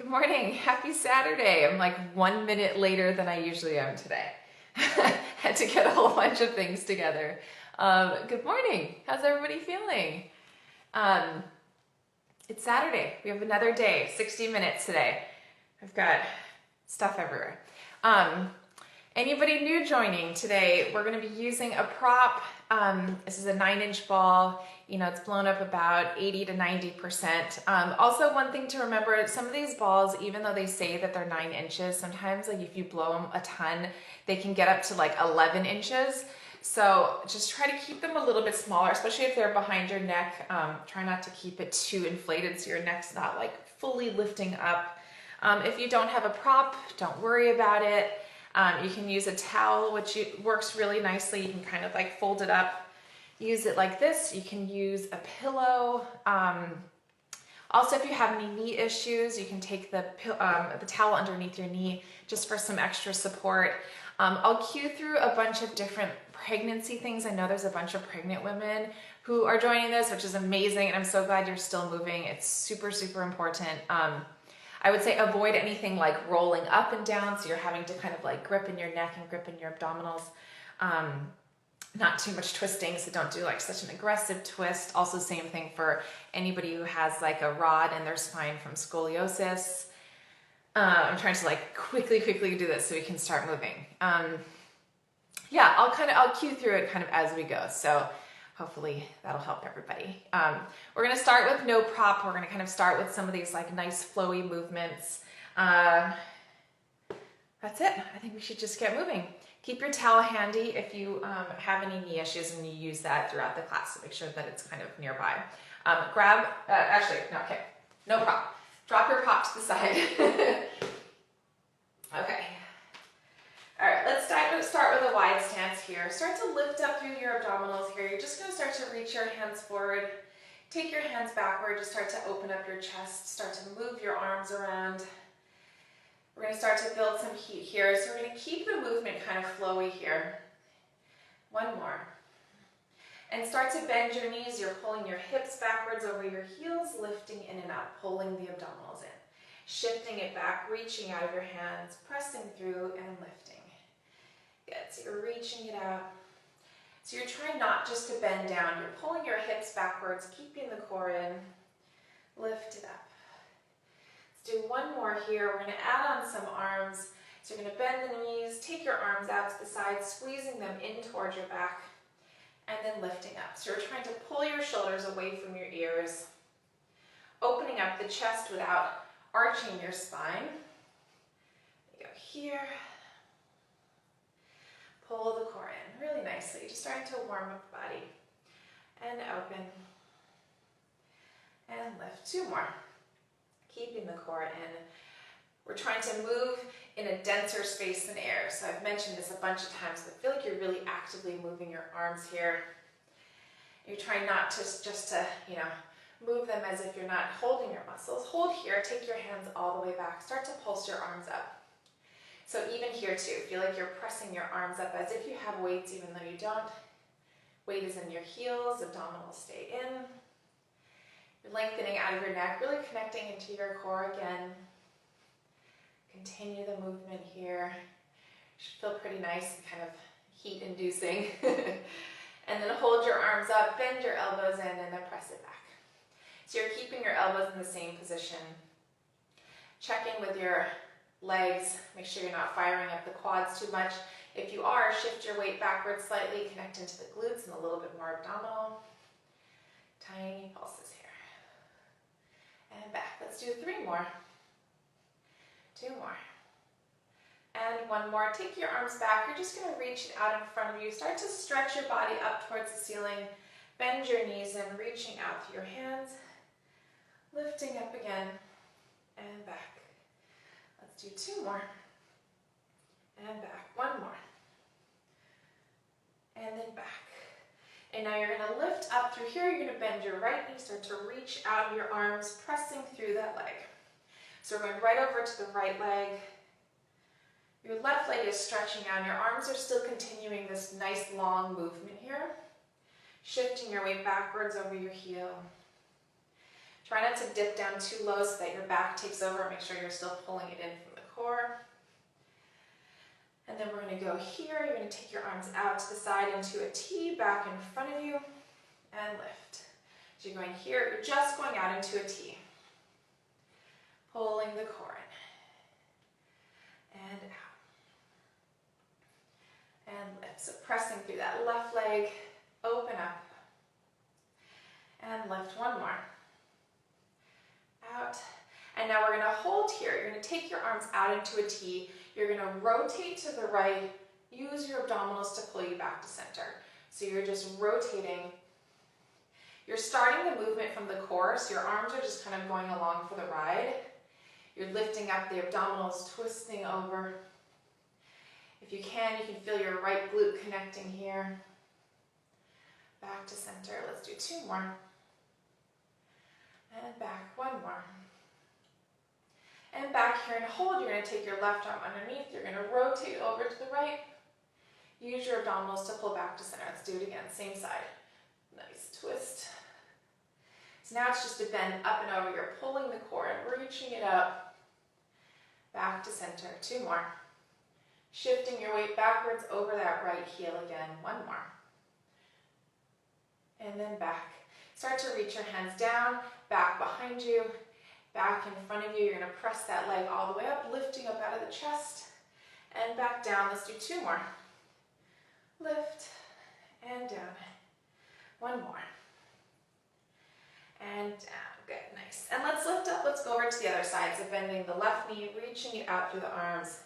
Good morning. Happy Saturday. I'm like 1 minute later than I usually am today. Had to get a whole bunch of things together. Good morning. How's everybody feeling? Um, it's Saturday. We have another day, 60 minutes today. I've got stuff everywhere. Um, Anybody new joining today? We're going to be using a prop. This is a 9-inch ball. You know, it's blown up about 80 to 90%. Also, one thing to remember, some of these balls, even though they say that they're 9 inches, sometimes like if you blow them a ton, they can get up to like 11 inches. So just try to keep them a little bit smaller, especially if they're behind your neck. Try not to keep it too inflated so your neck's not like fully lifting up. If you don't have a prop, don't worry about it. You can use a towel, which works really nicely. You can kind of like fold it up, use it like this. You can use a pillow. Also, if you have any knee issues, you can take the towel underneath your knee just for some extra support. I'll cue through a bunch of different pregnancy things. I know there's a bunch of pregnant women who are joining this, which is amazing, and I'm so glad you're still moving. It's super, super important. I would say avoid anything like rolling up and down, so you're having to kind of like grip in your neck and grip in your abdominals. Not too much twisting, so don't do like such an aggressive twist. Also, same thing for anybody who has like a rod in their spine from scoliosis. I'm trying to like quickly do this so we can start moving. Yeah, I'll cue through it kind of as we go. So hopefully that'll help everybody. We're gonna start with no prop. We're gonna kind of start with some of these like nice flowy movements. That's it. I think we should just get moving. Keep your towel handy if you have any knee issues and you use that throughout the class, so make sure that it's kind of nearby. No prop. Drop your prop to the side. Okay. All right, let's start with a wide stance here. Start to lift up through your abdominals here. You're just gonna start to reach your hands forward. Take your hands backward, just start to open up your chest, start to move your arms around. We're gonna start to build some heat here. So we're gonna keep the movement kind of flowy here. One more. And start to bend your knees. You're pulling your hips backwards over your heels, lifting in and out, pulling the abdominals in. Shifting it back, reaching out of your hands, pressing through and lifting. Good, so you're reaching it out. So you're trying not just to bend down, you're pulling your hips backwards, keeping the core in, lift it up. Let's do one more here. We're gonna add on some arms. So you're gonna bend the knees, take your arms out to the side, squeezing them in towards your back, and then lifting up. So you're trying to pull your shoulders away from your ears, opening up the chest without arching your spine. You go here. Pull the core in really nicely, just starting to warm up the body. And open. And lift. Two more. Keeping the core in. We're trying to move in a denser space than air. So I've mentioned this a bunch of times, but feel like you're really actively moving your arms here. You're trying not to just to, move them as if you're not holding your muscles. Hold here, take your hands all the way back. Start to pulse your arms up. So even here too, feel like you're pressing your arms up as if you have weights even though you don't. Weight is in your heels, abdominals stay in. You're lengthening out of your neck, really connecting into your core again. Continue the movement here. Should feel pretty nice and kind of heat inducing. And then hold your arms up, bend your elbows in, and then press it back. So you're keeping your elbows in the same position. Checking with your legs, make sure you're not firing up the quads too much. If you are, shift your weight backwards slightly, connect into the glutes and a little bit more abdominal. Tiny pulses here. And back. Let's do 3 more. 2 more. And 1 more. Take your arms back. You're just going to reach it out in front of you. Start to stretch your body up towards the ceiling. Bend your knees in, reaching out through your hands. Lifting up again. And back. Let's do 2 more. And back. 1 more. And then back. And now you're going to lift up through here. You're going to bend your right knee, start to reach out of your arms, pressing through that leg. So we're going right over to the right leg. Your left leg is stretching out. Your arms are still continuing this nice long movement here. Shifting your weight backwards over your heel. Try not to dip down too low so that your back takes over. Make sure you're still pulling it in from the core. And then we're going to go here. You're going to take your arms out to the side into a T, back in front of you, and lift. So you're going here, you're just going out into a T. Pulling the core in. And out. And lift. So pressing through that left leg, open up. And lift. One more. Out. And now we're going to hold here. You're going to take your arms out into a T. You're going to rotate to the right. Use your abdominals to pull you back to center. So you're just rotating. You're starting the movement from the core, so your arms are just kind of going along for the ride. You're lifting up the abdominals, twisting over. If you can feel your right glute connecting here. Back to center. Let's do 2 more. And back. 1 more. And back here and hold. You're going to take your left arm underneath. You're going to rotate over to the right. Use your abdominals to pull back to center. Let's do it again. Same side. Nice twist. So now it's just a bend up and over. You're pulling the core and reaching it up. Back to center. 2 more. Shifting your weight backwards over that right heel again. 1 more. And then back. Start to reach your hands down, back behind you, back in front of you. You're going to press that leg all the way up, lifting up out of the chest, and back down. Let's do 2 more. Lift, and down. 1 more. And down. Good, nice. And let's lift up. Let's go over to the other side. So bending the left knee, reaching it out through the arms,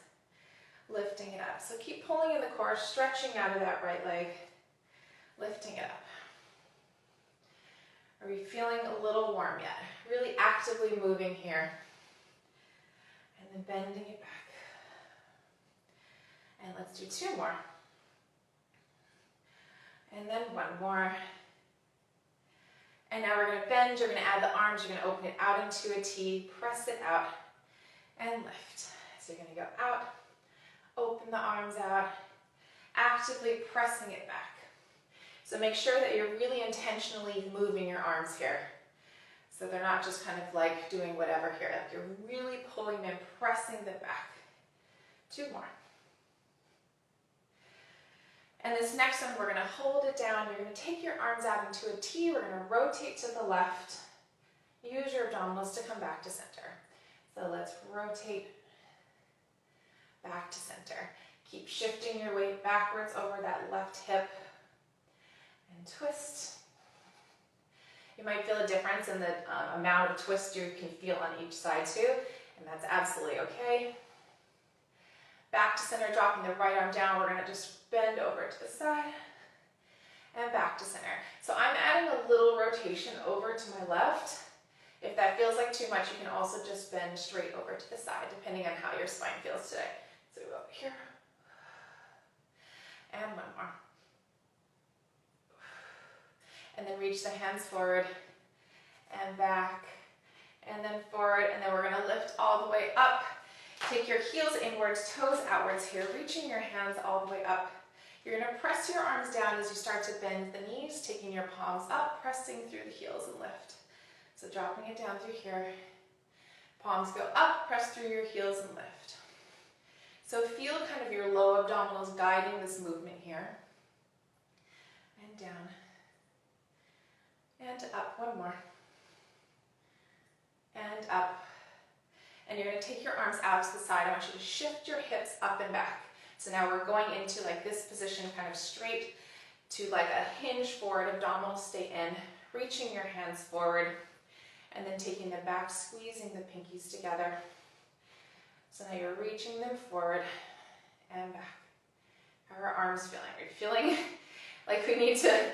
lifting it up. So keep pulling in the core, stretching out of that right leg, lifting it up. Are we feeling a little warm yet? Really actively moving here. And then bending it back. And let's do 2 more. And then 1 more. And now we're going to bend. You're going to add the arms. You're going to open it out into a T. Press it out. And lift. So you're going to go out. Open the arms out. Actively pressing it back. So make sure that you're really intentionally moving your arms here. So they're not just kind of like doing whatever here. Like you're really pulling them, pressing them back. 2 more. And this next one, we're going to hold it down. You're going to take your arms out into a T. We're going to rotate to the left. Use your abdominals to come back to center. So let's rotate back to center. Keep shifting your weight backwards over that left hip. And twist. You might feel a difference in the amount of twist you can feel on each side too, and that's absolutely okay. Back to center, dropping the right arm down. We're going to just bend over to the side and back to center. So I'm adding a little rotation over to my left. If that feels like too much, you can also just bend straight over to the side, depending on how your spine feels today. So go up here. And 1 more. And then reach the hands forward and back and then forward, and then we're going to lift all the way up. Take your heels inwards, toes outwards here, reaching your hands all the way up. You're going to press your arms down as you start to bend the knees, taking your palms up, pressing through the heels and lift. So dropping it down through here. Palms go up, press through your heels and lift. So feel kind of your low abdominals guiding this movement here. And down. And up. 1 more. And up. And you're going to take your arms out to the side. I want you to shift your hips up and back. So now we're going into like this position, kind of straight to like a hinge forward, abdominals stay in, reaching your hands forward, and then taking them back, squeezing the pinkies together. So now you're reaching them forward and back. How are our arms feeling? Are you feeling like we need to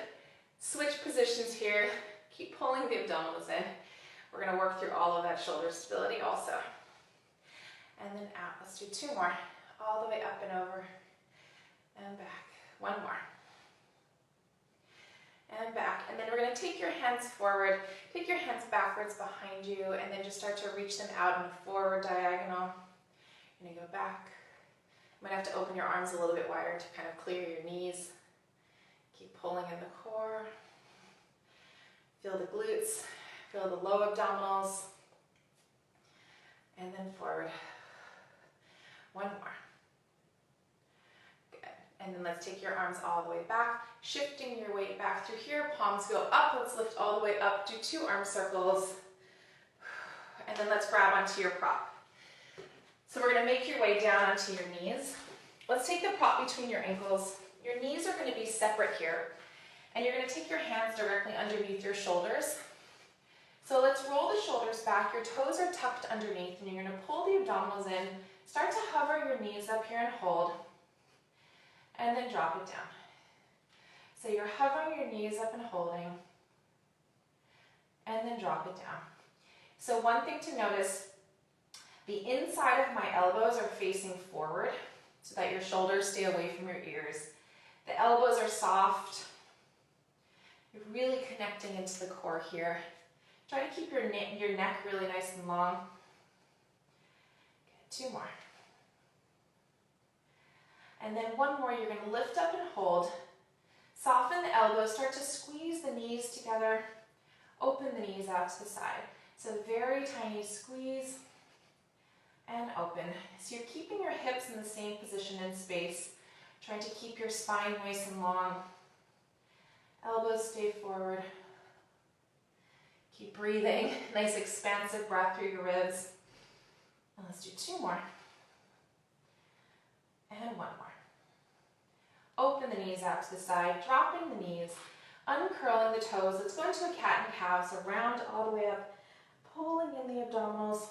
switch positions here? Keep pulling the abdominals in. We're going to work through all of that shoulder stability also. And then out. Let's do 2 more. All the way up and over and back. 1 more. And back. And then we're going to take your hands forward, take your hands backwards behind you, and then just start to reach them out in a forward diagonal. You're going to go back. You might have to open your arms a little bit wider to kind of clear your knees. Keep pulling in the core. Feel the glutes. Feel the low abdominals. And then forward. One more. Good. And then let's take your arms all the way back, shifting your weight back through here. Palms go up. Let's lift all the way up. Do 2 arm circles. And then let's grab onto your prop. So we're going to make your way down onto your knees. Let's take the prop between your ankles. Your knees are going to be separate here. And you're going to take your hands directly underneath your shoulders. So let's roll the shoulders back. Your toes are tucked underneath, and you're going to pull the abdominals in. Start to hover your knees up here and hold. And then drop it down. So you're hovering your knees up and holding. And then drop it down. So one thing to notice, the inside of my elbows are facing forward so that your shoulders stay away from your ears. The elbows are soft. You're really connecting into the core here. Try to keep your neck really nice and long. Good. 2 more. And then 1 more, you're going to lift up and hold. Soften the elbows, start to squeeze the knees together. Open the knees out to the side. So very tiny squeeze and open. So you're keeping your hips in the same position in space, trying to keep your spine nice and long. Elbows stay forward. Keep breathing. Nice expansive breath through your ribs. And let's do 2 more. And 1 more. Open the knees out to the side, dropping the knees, uncurling the toes. Let's go into a cat and cow, so round all the way up, pulling in the abdominals,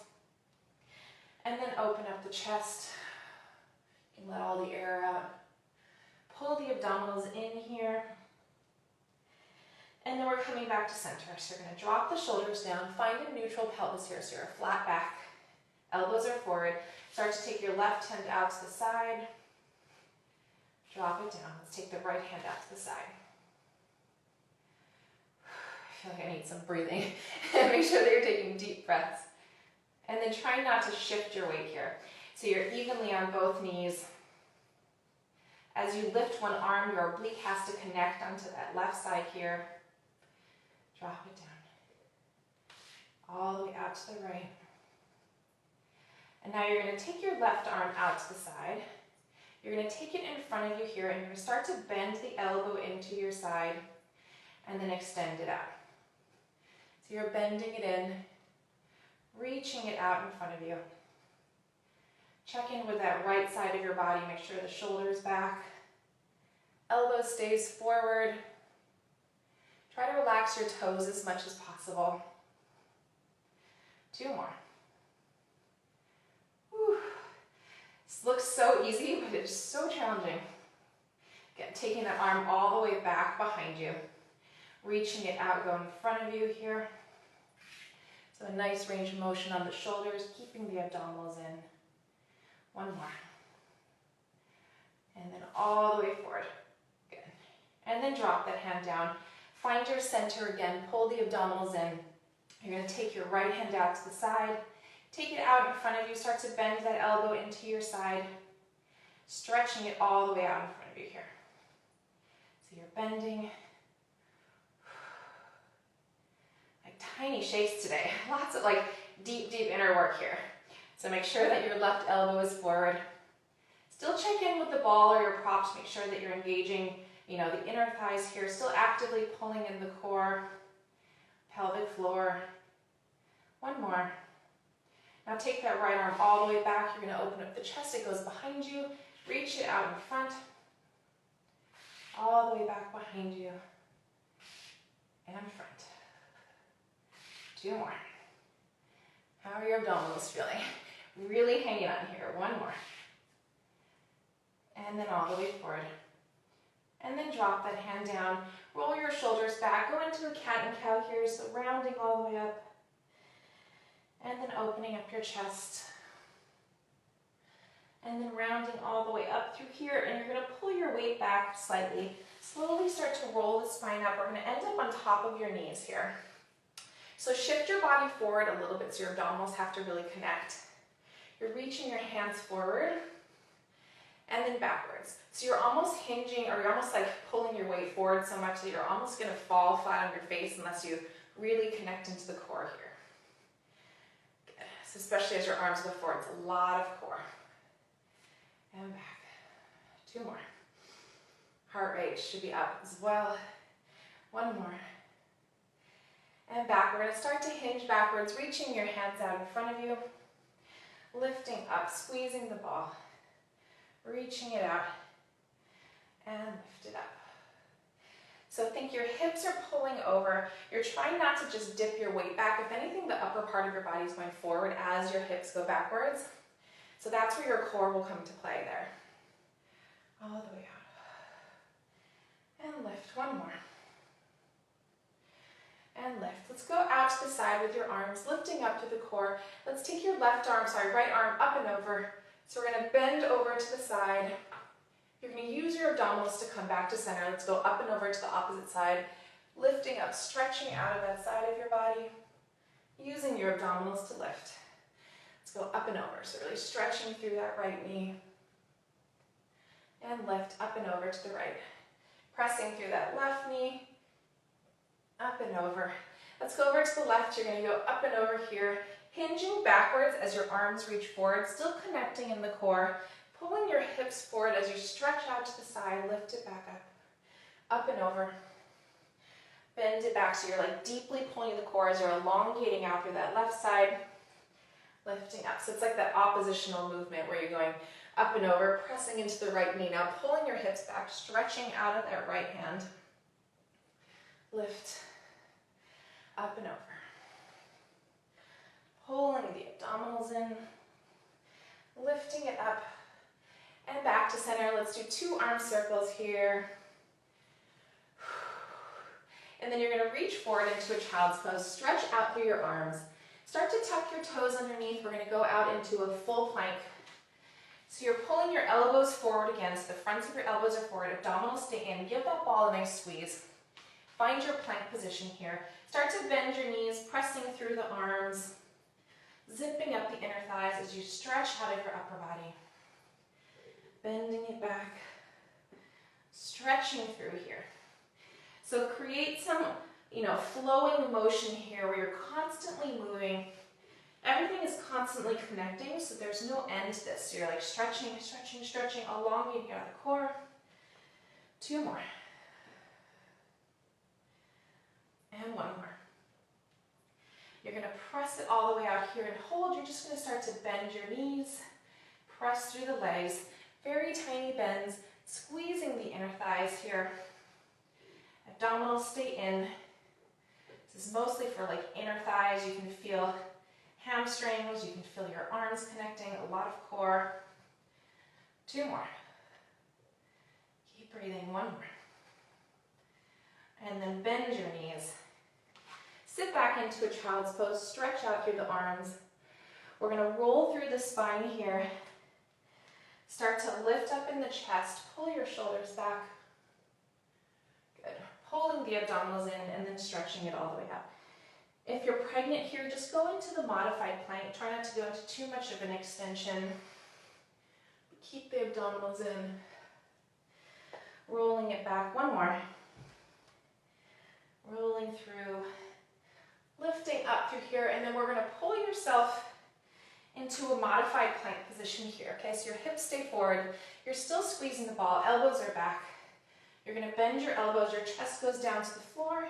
and then open up the chest. You can let all the air out. Pull the abdominals in here. And then we're coming back to center. So you're going to drop the shoulders down, find a neutral pelvis here, so you're flat back. Elbows are forward. Start to take your left hand out to the side. Drop it down. Let's take the right hand out to the side. I feel like I need some breathing. Make sure that you're taking deep breaths. And then try not to shift your weight here. So you're evenly on both knees. As you lift one arm, your oblique has to connect onto that left side here. Drop it down. All the way out to the right. And now you're going to take your left arm out to the side. You're going to take it in front of you here, and you're going to start to bend the elbow into your side and then extend it out. So you're bending it in, reaching it out in front of you. Check in with that right side of your body. Make sure the shoulder's back. Elbow stays forward. Try to relax your toes as much as possible. 2 more. Whew. This looks so easy, but it's so challenging. Again, taking that arm all the way back behind you. Reaching it out, go in front of you here. So a nice range of motion on the shoulders, keeping the abdominals in. 1 more. And then all the way forward. Good. And then drop that hand down. Find your center again, pull the abdominals in. You're going to take your right hand out to the side. Take it out in front of you, start to bend that elbow into your side. Stretching it all the way out in front of you here. So you're bending. Like tiny shakes today. Lots of deep inner work here. So make sure that your left elbow is forward. Still check in with the ball or your prop to make sure that you're engaging, the inner thighs here, still actively pulling in the core, pelvic floor. 1 more. Now take that right arm all the way back. You're going to open up the chest. It goes behind you. Reach it out in front. All the way back behind you. And front. 2 more. How are your abdominals feeling? Really hanging on here. 1 more. And then all the way forward. And then drop that hand down. Roll your shoulders back. Go into a cat and cow here. So rounding all the way up. And then opening up your chest. And then rounding all the way up through here. And you're going to pull your weight back slightly. Slowly start to roll the spine up. We're going to end up on top of your knees here. So shift your body forward a little bit so your abdominals have to really connect. You're reaching your hands forward. and then backwards. So you're almost hinging, or you're almost like pulling your weight forward so much that you're almost gonna fall flat on your face unless you really connect into the core here. Good. So especially as your arms go forward, it's a lot of core. And back. 2 more. Heart rate should be up as well. 1 more. And back. We're gonna start to hinge backwards, reaching your hands out in front of you, lifting up, squeezing the ball, reaching it out, and lift it up. So think your hips are pulling over. You're trying not to just dip your weight back. If anything, the upper part of your body is going forward as your hips go backwards. So that's where your core will come to play there. All the way out. And lift. 1 more. And lift. Let's go out to the side with your arms, lifting up to the core. Let's take your right arm up and over. So we're going to bend over to the side. You're going to use your abdominals to come back to center. Let's go up and over to the opposite side, lifting up, stretching out of that side of your body, using your abdominals to lift. Let's go up and over. So really stretching through that right knee, and lift up and over to the right. Pressing through that left knee, up and over. Let's go over to the left. You're going to go up and over here, hinging backwards as your arms reach forward, still connecting in the core, pulling your hips forward as you stretch out to the side, lift it back up and over. Bend it back so you're like deeply pulling the core as you're elongating out through that left side, lifting up. So it's like that oppositional movement where you're going up and over, pressing into the right knee. Now pulling your hips back, stretching out of that right hand. Lift, up and over. Pulling the abdominals in, lifting it up, and back to center. Let's do 2 arm circles here. And then you're going to reach forward into a child's pose. Stretch out through your arms. Start to tuck your toes underneath. We're going to go out into a full plank. So you're pulling your elbows forward again, so the fronts of your elbows are forward, abdominals stay in. Give that ball a nice squeeze. Find your plank position here. Start to bend your knees, pressing through the arms, zipping up the inner thighs as you stretch out of your upper body. Bending it back, stretching through here. So create some, flowing motion here where you're constantly moving. Everything is constantly connecting, so there's no end to this. So you're like stretching, elongating out of the core. 2 more. And 1 more. You're going to press it all the way out here and hold. You're just going to start to bend your knees, press through the legs. Very tiny bends, squeezing the inner thighs here. Abdominals stay in. This is mostly for like inner thighs. You can feel hamstrings, you can feel your arms connecting, a lot of core. 2 more. Keep breathing. 1 more. And then bend your knees. Sit back into a child's pose, stretch out through the arms. We're going to roll through the spine here. Start to lift up in the chest, pull your shoulders back. Good. Pulling the abdominals in and then stretching it all the way out. If you're pregnant here, just go into the modified plank. Try not to go into too much of an extension. Keep the abdominals in. Rolling it back. 1 more. Rolling through. Lifting up through here, and then we're going to pull yourself into a modified plank position here. Okay, so your hips stay forward. You're still squeezing the ball. Elbows are back. You're going to bend your elbows. Your chest goes down to the floor.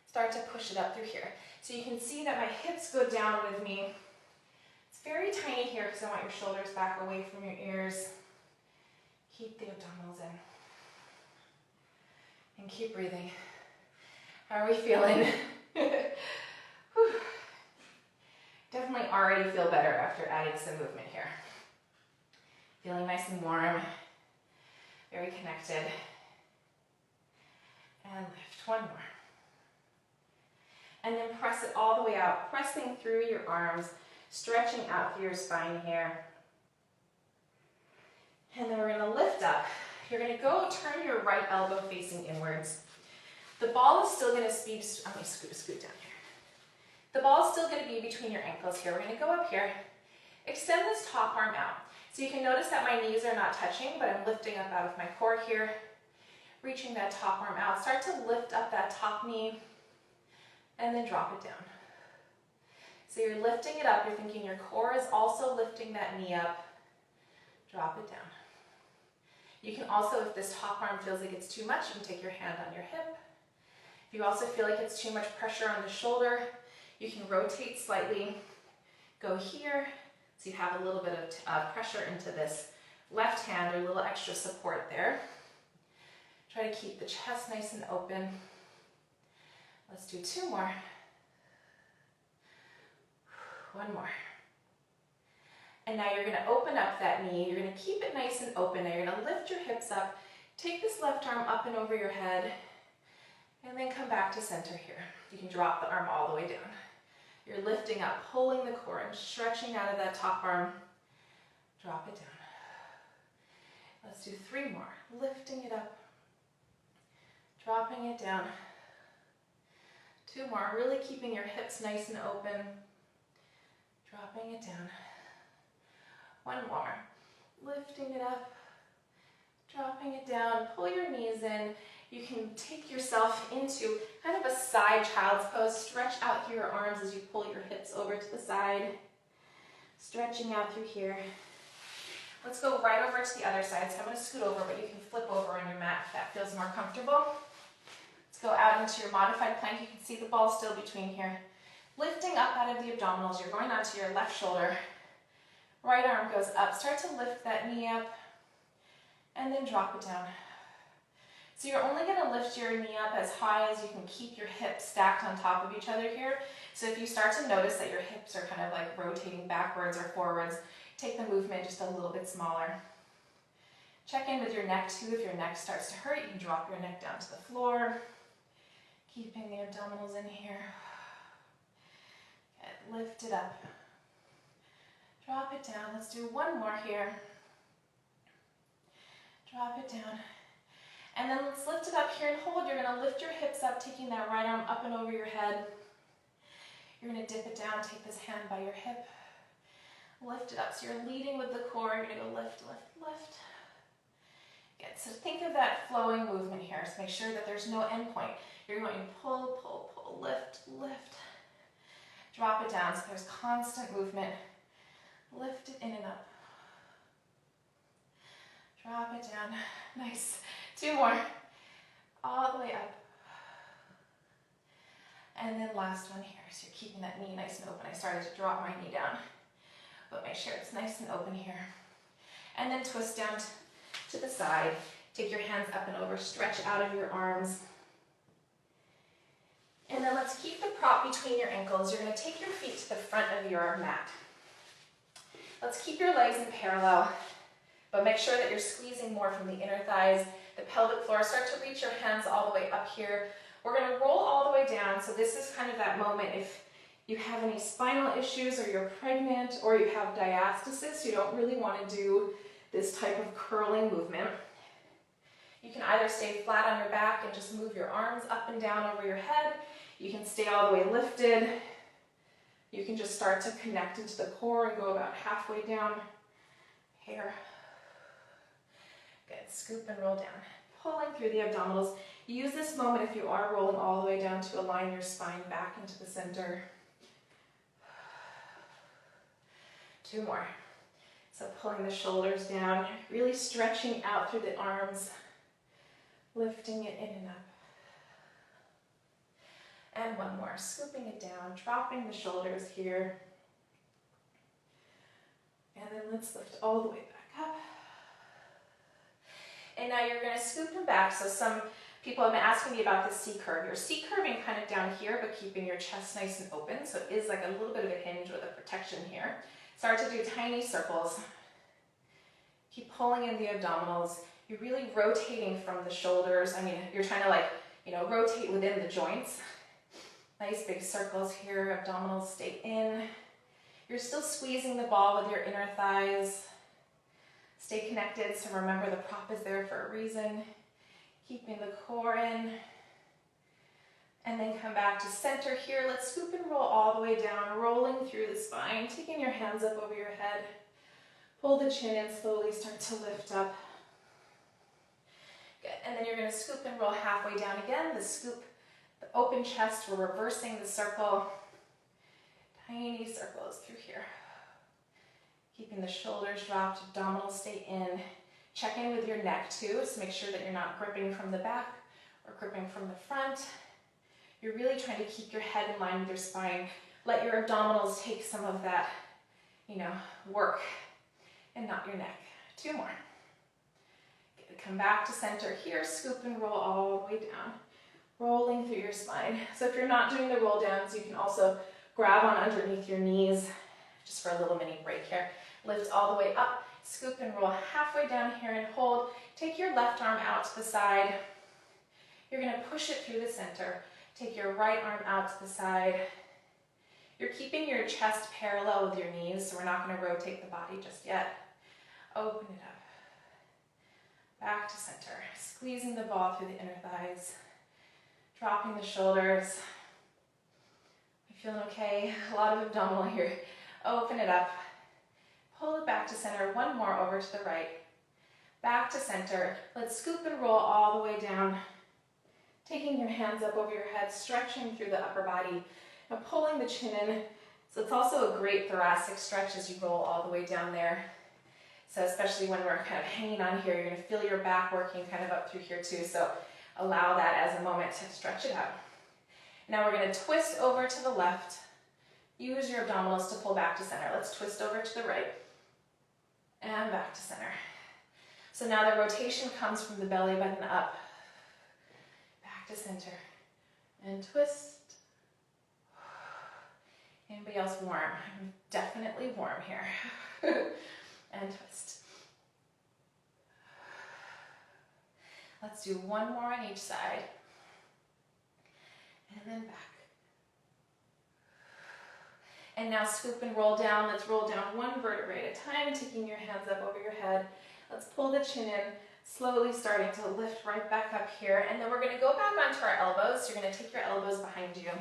Start to push it up through here. So you can see that my hips go down with me. It's very tiny here because I want your shoulders back away from your ears. Keep the abdominals in. And keep breathing. How are we feeling? Definitely already feel better after adding some movement here. Feeling nice and warm, very connected. And lift. 1 more. And then press it all the way out, pressing through your arms, stretching out through your spine here. And then we're going to lift up. You're going to go turn your right elbow facing inwards. The ball is still going to let me scoot down here. The ball is still going to be between your ankles here. We're going to go up here, extend this top arm out. So you can notice that my knees are not touching, but I'm lifting up out of my core here, reaching that top arm out. Start to lift up that top knee and then drop it down. So you're lifting it up, you're thinking your core is also lifting that knee up, drop it down. You can also, if this top arm feels like it's too much, you can take your hand on your hip. If you also feel like it's too much pressure on the shoulder, you can rotate slightly, go here, so you have a little bit of pressure into this left hand or a little extra support there. Try to keep the chest nice and open. Let's do 2 more. 1 more. And now you're going to open up that knee. You're going to keep it nice and open. Now you're going to lift your hips up. Take this left arm up and over your head. And then come back to center here. You can drop the arm all the way down. You're lifting up, pulling the core and stretching out of that top arm. Drop it down. Let's do 3 more. Lifting it up. Dropping it down. 2 more. Really keeping your hips nice and open. Dropping it down. 1 more. Lifting it up. Dropping it down. Pull your knees in. You can take yourself into kind of a side child's pose. Stretch out through your arms as you pull your hips over to the side. Stretching out through here. Let's go right over to the other side. So I'm going to scoot over, but you can flip over on your mat if that feels more comfortable. Let's go out into your modified plank. You can see the ball still between here. Lifting up out of the abdominals. You're going onto your left shoulder. Right arm goes up. Start to lift that knee up and then drop it down. So you're only going to lift your knee up as high as you can keep your hips stacked on top of each other here. So if you start to notice that your hips are kind of like rotating backwards or forwards, take the movement just a little bit smaller. Check in with your neck too. If your neck starts to hurt, you can drop your neck down to the floor. Keeping the abdominals in here. Good. Lift it up. Drop it down. Let's do 1 more here. Drop it down. And then let's lift it up here and hold. You're going to lift your hips up, taking that right arm up and over your head. You're going to dip it down, take this hand by your hip. Lift it up. So you're leading with the core. You're going to go lift, lift, lift. Good. So think of that flowing movement here. So make sure that there's no end point. You're going to pull, pull, pull, lift, lift. Drop it down so there's constant movement. Lift it in and up. Drop it down. Nice. 2 more. All the way up. And then last one here. So you're keeping that knee nice and open. I started to drop my knee down, but make sure it's nice and open here. And then twist down to the side. Take your hands up and over. Stretch out of your arms. And then let's keep the prop between your ankles. You're going to take your feet to the front of your mat. Let's keep your legs in parallel, but make sure that you're squeezing more from the inner thighs, the pelvic floor. Start to reach your hands all the way up here. We're going to roll all the way down. So this is kind of that moment if you have any spinal issues or you're pregnant or you have diastasis, you don't really want to do this type of curling movement. You can either stay flat on your back and just move your arms up and down over your head. You can stay all the way lifted. You can just start to connect into the core and go about halfway down here. Good. Scoop and roll down. Pulling through the abdominals. Use this moment if you are rolling all the way down to align your spine back into the center. 2 more. So pulling the shoulders down, really stretching out through the arms, lifting it in and up. And 1 more, scooping it down, dropping the shoulders here. And then let's lift all the way back up. And now you're going to scoop them back. So some people have been asking me about the C-curve. You're C-curving kind of down here, but keeping your chest nice and open. So it is like a little bit of a hinge with a protection here. Start to do tiny circles. Keep pulling in the abdominals. You're really rotating from the shoulders. I mean, you're trying to rotate within the joints. Nice big circles here. Abdominals stay in. You're still squeezing the ball with your inner thighs. Stay connected, so remember the prop is there for a reason. Keeping the core in. And then come back to center here. Let's scoop and roll all the way down, rolling through the spine, taking your hands up over your head, Pull the chin in, slowly start to lift up. Good, and then you're gonna scoop and roll halfway down again. The scoop, the open chest, we're reversing the circle. Tiny circles through here. Keeping the shoulders dropped, abdominals stay in. Check in with your neck too, so make sure that you're not gripping from the back or gripping from the front. You're really trying to keep your head in line with your spine. Let your abdominals take some of that, work, and not your neck. 2 more. Good. Come back to center here, scoop and roll all the way down, rolling through your spine. So if you're not doing the roll downs, you can also grab on underneath your knees, just for a little mini break here. Lift all the way up, scoop and roll halfway down here and hold. Take your left arm out to the side. You're gonna push it through the center. Take your right arm out to the side. You're keeping your chest parallel with your knees, so we're not gonna rotate the body just yet. Open it up. Back to center. Squeezing the ball through the inner thighs. Dropping the shoulders. You feeling okay? A lot of abdominal here. Open it up. Pull it back to center. 1 more over to the right. Back to center. Let's scoop and roll all the way down. Taking your hands up over your head, stretching through the upper body, and pulling the chin in. So it's also a great thoracic stretch as you roll all the way down there. So especially when we're kind of hanging on here, you're gonna feel your back working kind of up through here too. So allow that as a moment to stretch it out. Now we're gonna twist over to the left. Use your abdominals to pull back to center. Let's twist over to the right and back to center. So now the rotation comes from the belly button up, back to center, and twist. Anybody else warm? I'm definitely warm here. And twist. Let's do 1 more on each side. And then back. And now scoop and roll down. Let's roll down 1 vertebrae at a time, taking your hands up over your head. Let's pull the chin in, slowly starting to lift right back up here. And then we're gonna go back onto our elbows. You're gonna take your elbows behind you.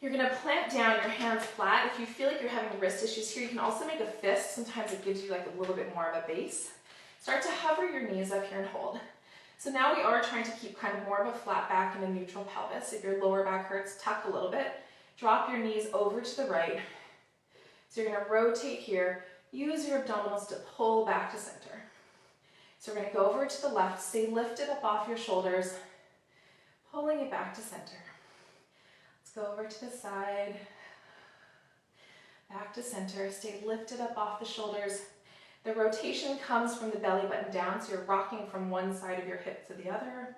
You're gonna plant down your hands flat. If you feel like you're having wrist issues here, you can also make a fist. Sometimes it gives you like a little bit more of a base. Start to hover your knees up here and hold. So now we are trying to keep kind of more of a flat back and a neutral pelvis. If your lower back hurts, tuck a little bit. Drop your knees over to the right. So you're gonna rotate here. Use your abdominals to pull back to center. So we're gonna go over to the left, stay lifted up off your shoulders, pulling it back to center. Let's go over to the side, back to center, stay lifted up off the shoulders. The rotation comes from the belly button down, so you're rocking from one side of your hip to the other.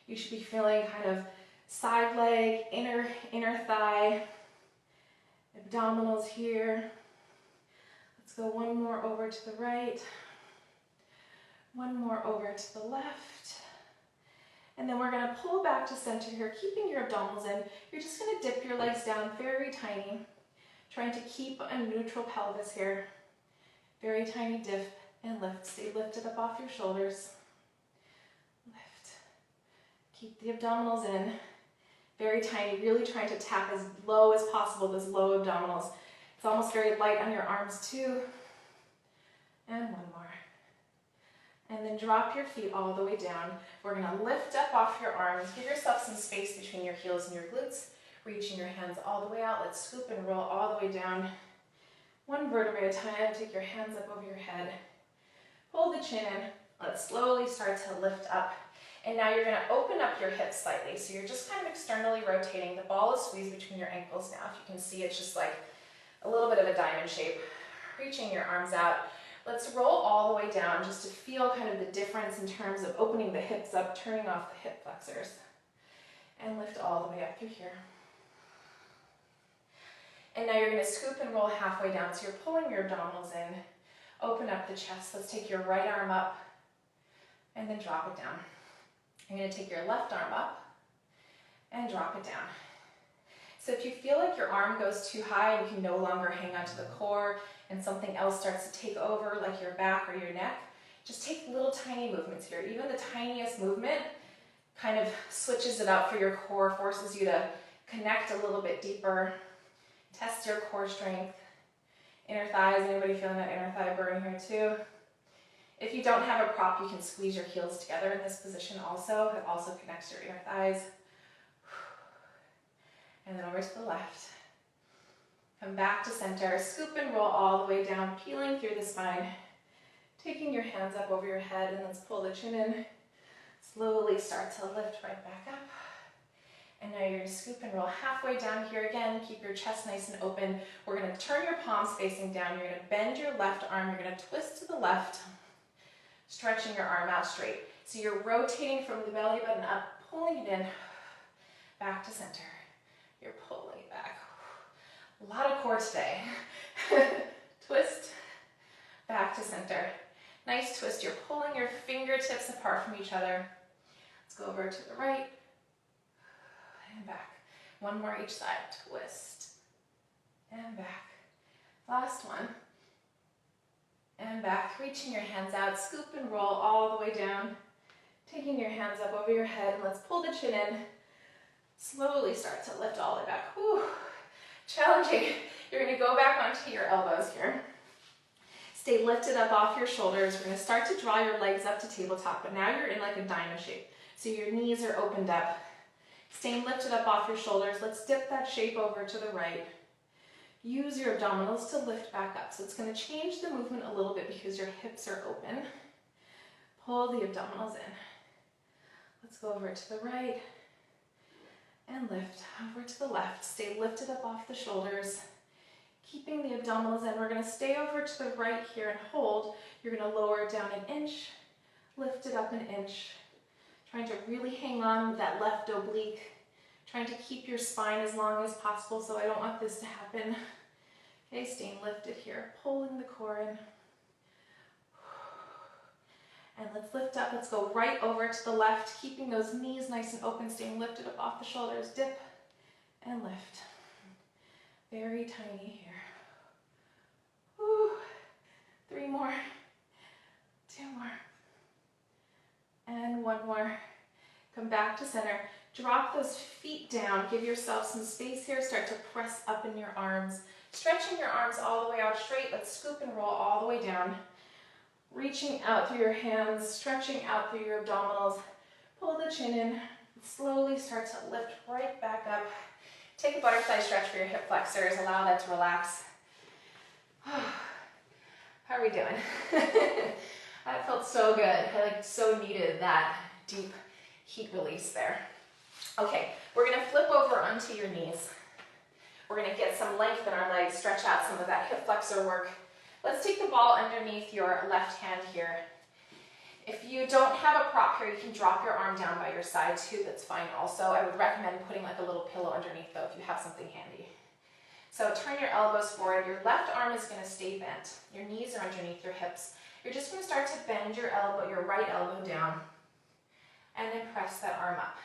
You should be feeling kind of side leg, inner thigh, abdominals here. Let's go 1 more over to the right, 1 more over to the left. And then we're gonna pull back to center here, keeping your abdominals in. You're just gonna dip your legs down very tiny, trying to keep a neutral pelvis here. Very tiny dip and lift. Stay lifted up off your shoulders. Lift. Keep the abdominals in. Very tiny, really trying to tap as low as possible, those low abdominals. It's almost very light on your arms too. And 1 more. And then drop your feet all the way down. We're gonna lift up off your arms. Give yourself some space between your heels and your glutes. Reaching your hands all the way out. Let's scoop and roll all the way down. 1 vertebrae at a time. Take your hands up over your head. Pull the chin in. Let's slowly start to lift up. And now you're gonna open up your hips slightly. So you're just kind of externally rotating. The ball is squeezed between your ankles now. If you can see, it's just like a little bit of a diamond shape. Reaching your arms out. Let's roll all the way down just to feel kind of the difference in terms of opening the hips up, turning off the hip flexors. And lift all the way up through here. And now you're gonna scoop and roll halfway down. So you're pulling your abdominals in. Open up the chest. Let's take your right arm up and then drop it down. You're gonna take your left arm up and drop it down. So if you feel like your arm goes too high and you can no longer hang onto the core and something else starts to take over, like your back or your neck, just take little tiny movements here. Even the tiniest movement kind of switches it up for your core, forces you to connect a little bit deeper, test your core strength. Inner thighs, anybody feeling that inner thigh burn here too? If you don't have a prop, you can squeeze your heels together in this position also. It also connects your inner thighs. And then over to the left. Come back to center, scoop and roll all the way down, peeling through the spine. Taking your hands up over your head, and let's pull the chin in. Slowly start to lift right back up. And now you're gonna scoop and roll halfway down here again. Keep your chest nice and open. We're gonna turn your palms facing down. You're gonna bend your left arm. You're gonna twist to the left, stretching your arm out straight. So you're rotating from the belly button up, pulling it in, back to center. You're pulling it back. A lot of core today. Twist, back to center. Nice twist. You're pulling your fingertips apart from each other. Let's go over to the right and back. One more each side. Twist and back. Last one. And back. Reaching your hands out. Scoop and roll all the way down. Taking your hands up over your head. And let's pull the chin in. Slowly start to lift all the way back. Whew. Challenging. You're going to go back onto your elbows here. Stay lifted up off your shoulders. We're going to start to draw your legs up to tabletop, but now you're in like a diamond shape. So your knees are opened up. Staying lifted up off your shoulders. Let's dip that shape over to the right. Use your abdominals to lift back up. So it's going to change the movement a little bit because your hips are open. Pull the abdominals in. Let's go over to the right and lift over to the left. Stay lifted up off the shoulders. Keeping the abdominals in, we're going to stay over to the right here and hold. You're going to lower it down an inch, lift it up an inch. Trying to really hang on with that left oblique. Trying to keep your spine as long as possible, so I don't want this to happen. Okay, staying lifted here, pulling the core in. And let's lift up, let's go right over to the left, keeping those knees nice and open, staying lifted up off the shoulders. Dip and lift. Very tiny here. Whew. 3 more, 2 more, and 1 more. Come back to center. Drop those feet down. Give yourself some space here. Start to press up in your arms. Stretching your arms all the way out straight. Let's scoop and roll all the way down. Reaching out through your hands, stretching out through your abdominals. Pull the chin in. Slowly start to lift right back up. Take a butterfly stretch for your hip flexors. Allow that to relax. How are we doing? That felt so good. I so needed that deep heat release there. Okay, we're gonna flip over onto your knees. We're gonna get some length in our legs, stretch out some of that hip flexor work. Let's take the ball underneath your left hand here. If you don't have a prop here, you can drop your arm down by your side too, that's fine also. I would recommend putting like a little pillow underneath though if you have something handy. So turn your elbows forward. Your left arm is gonna stay bent. Your knees are underneath your hips. You're just gonna start to bend your right elbow down, and then press that arm up.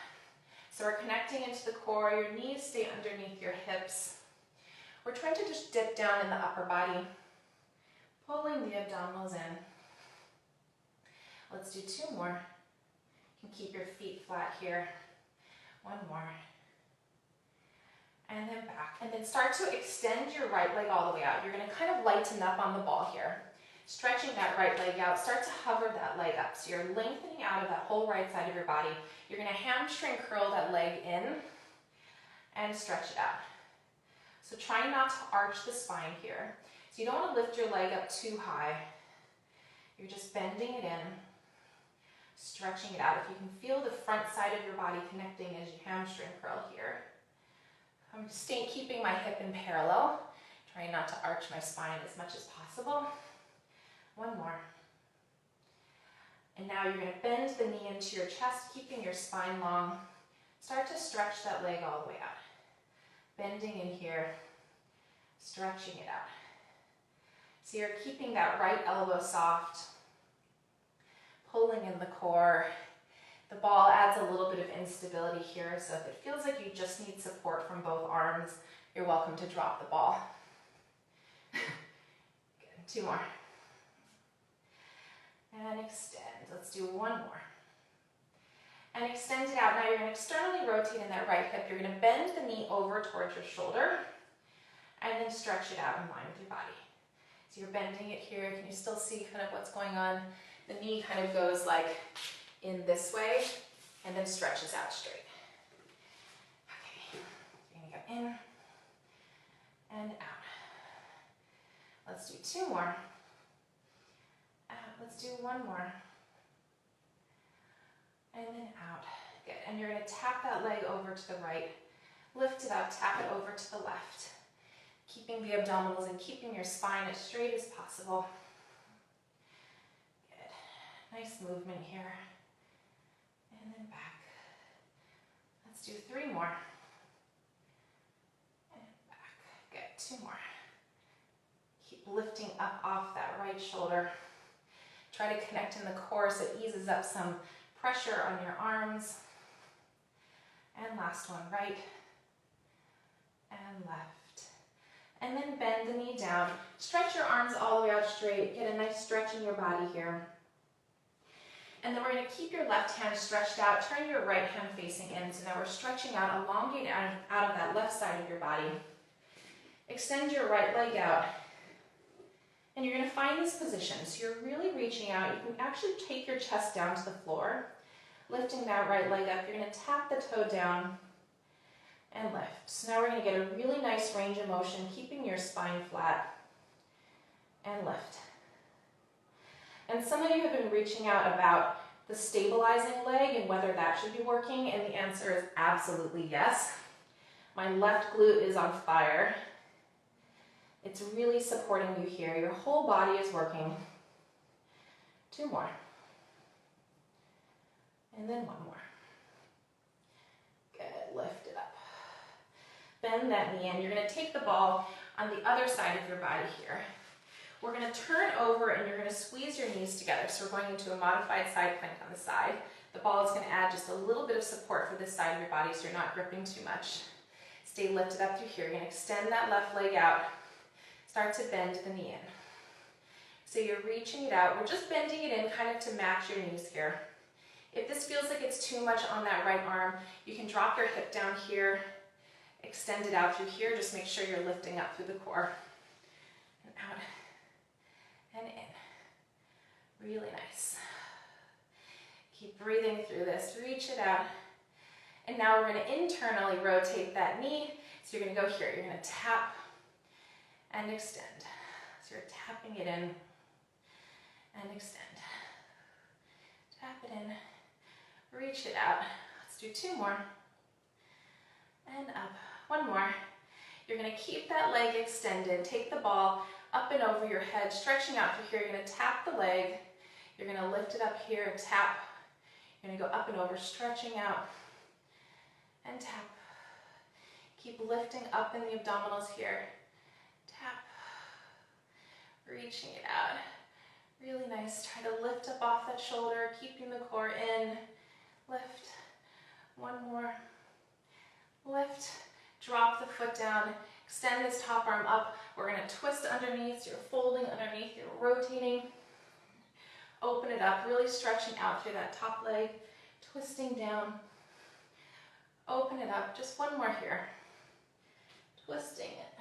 So we're connecting into the core. Your knees stay underneath your hips. We're trying to just dip down in the upper body, pulling the abdominals in. Let's do 2 more. You can keep your feet flat here. 1 more. And then back. And then start to extend your right leg all the way out. You're going to kind of lighten up on the ball here. Stretching that right leg out. Start to hover that leg up. So you're lengthening out of that whole right side of your body. You're going to hamstring curl that leg in and stretch it out. So try not to arch the spine here. So you don't want to lift your leg up too high. You're just bending it in, stretching it out. If you can feel the front side of your body connecting as you hamstring curl here. I'm keeping my hip in parallel, trying not to arch my spine as much as possible. 1 more. And now you're going to bend the knee into your chest, keeping your spine long. Start to stretch that leg all the way out. Bending in here, stretching it out. So you're keeping that right elbow soft, pulling in the core. The ball adds a little bit of instability here, so if it feels like you just need support from both arms, you're welcome to drop the ball. Good. 2 more. And extend. Let's do 1 more. And extend it out. Now you're going to externally rotate in that right hip. You're going to bend the knee over towards your shoulder and then stretch it out in line with your body. So you're bending it here. Can you still see kind of what's going on? The knee kind of goes like in this way and then stretches out straight. Okay, you're gonna go in and out. Let's do 2 more. Let's do 1 more. And then out. Good. And you're going to tap that leg over to the right. Lift it up, tap it over to the left. Keeping the abdominals and keeping your spine as straight as possible. Good. Nice movement here. And then back. Let's do 3 more. And back. Good. 2 more. Keep lifting up off that right shoulder. Try to connect in the core so it eases up some pressure on your arms. And last one, right and left. And then bend the knee down. Stretch your arms all the way out straight. Get a nice stretch in your body here. And then we're going to keep your left hand stretched out. Turn your right hand facing in. So now we're stretching out, elongate out of that left side of your body. Extend your right leg out. And you're going to find this position. So you're really reaching out. You can actually take your chest down to the floor. Lifting that right leg up. You're going to tap the toe down and lift. So now we're going to get a really nice range of motion, keeping your spine flat, and lift. And some of you have been reaching out about the stabilizing leg and whether that should be working, and the answer is absolutely yes. My left glute is on fire. It's really supporting you here. Your whole body is working. 2 more. And then 1 more. Good, lift it up. Bend that knee in. You're going to take the ball on the other side of your body here. We're going to turn over and you're going to squeeze your knees together. So we're going into a modified side plank on the side. The ball is going to add just a little bit of support for this side of your body so you're not gripping too much. Stay lifted up through here. You're going to extend that left leg out. Start to bend the knee in. So you're reaching it out. We're just bending it in kind of to match your knees here. If this feels like it's too much on that right arm, you can drop your hip down here, extend it out through here. Just make sure you're lifting up through the core. And out and in. Really nice. Keep breathing through this. Reach it out. And now we're going to internally rotate that knee. So you're going to go here. You're going to tap and extend. So you're tapping it in and extend. Tap it in. Reach it out. Let's do 2 more. And up. 1 more. You're going to keep that leg extended. Take the ball up and over your head, stretching out through here. You're going to tap the leg. You're going to lift it up here, tap. You're going to go up and over, stretching out, and tap. Keep lifting up in the abdominals here. Tap. Reaching it out. Really nice. Try to lift up off that shoulder, keeping the core in. Lift. 1 more. Lift. Drop the foot down. Extend this top arm up. We're going to twist underneath. So you're folding underneath. You're rotating. Open it up. Really stretching out through that top leg. Twisting down. Open it up. Just 1 more here. Twisting it.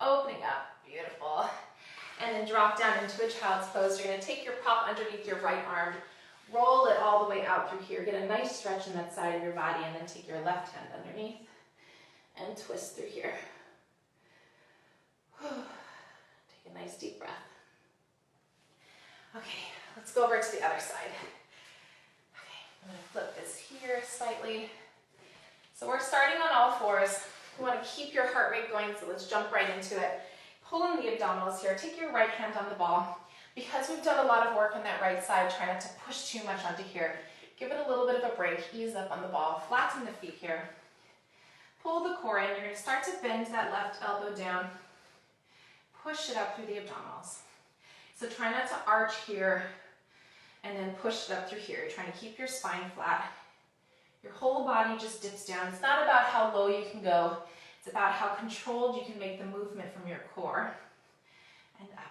Opening up. Beautiful. And then drop down into a child's pose. You're going to take your prop underneath your right arm. Roll it all the way out through here. Get a nice stretch in that side of your body, and then take your left hand underneath and twist through here. Take a nice deep breath. Okay, let's go over to the other side. Okay, I'm going to flip this here slightly. So we're starting on all fours. You want to keep your heart rate going, so let's jump right into it. Pull in the abdominals here. Take your right hand on the ball. Because we've done a lot of work on that right side, try not to push too much onto here. Give it a little bit of a break. Ease up on the ball. Flatten the feet here. Pull the core in. You're going to start to bend that left elbow down. Push it up through the abdominals. So try not to arch here and then push it up through here. You're trying to keep your spine flat. Your whole body just dips down. It's not about how low you can go. It's about how controlled you can make the movement from your core. And up.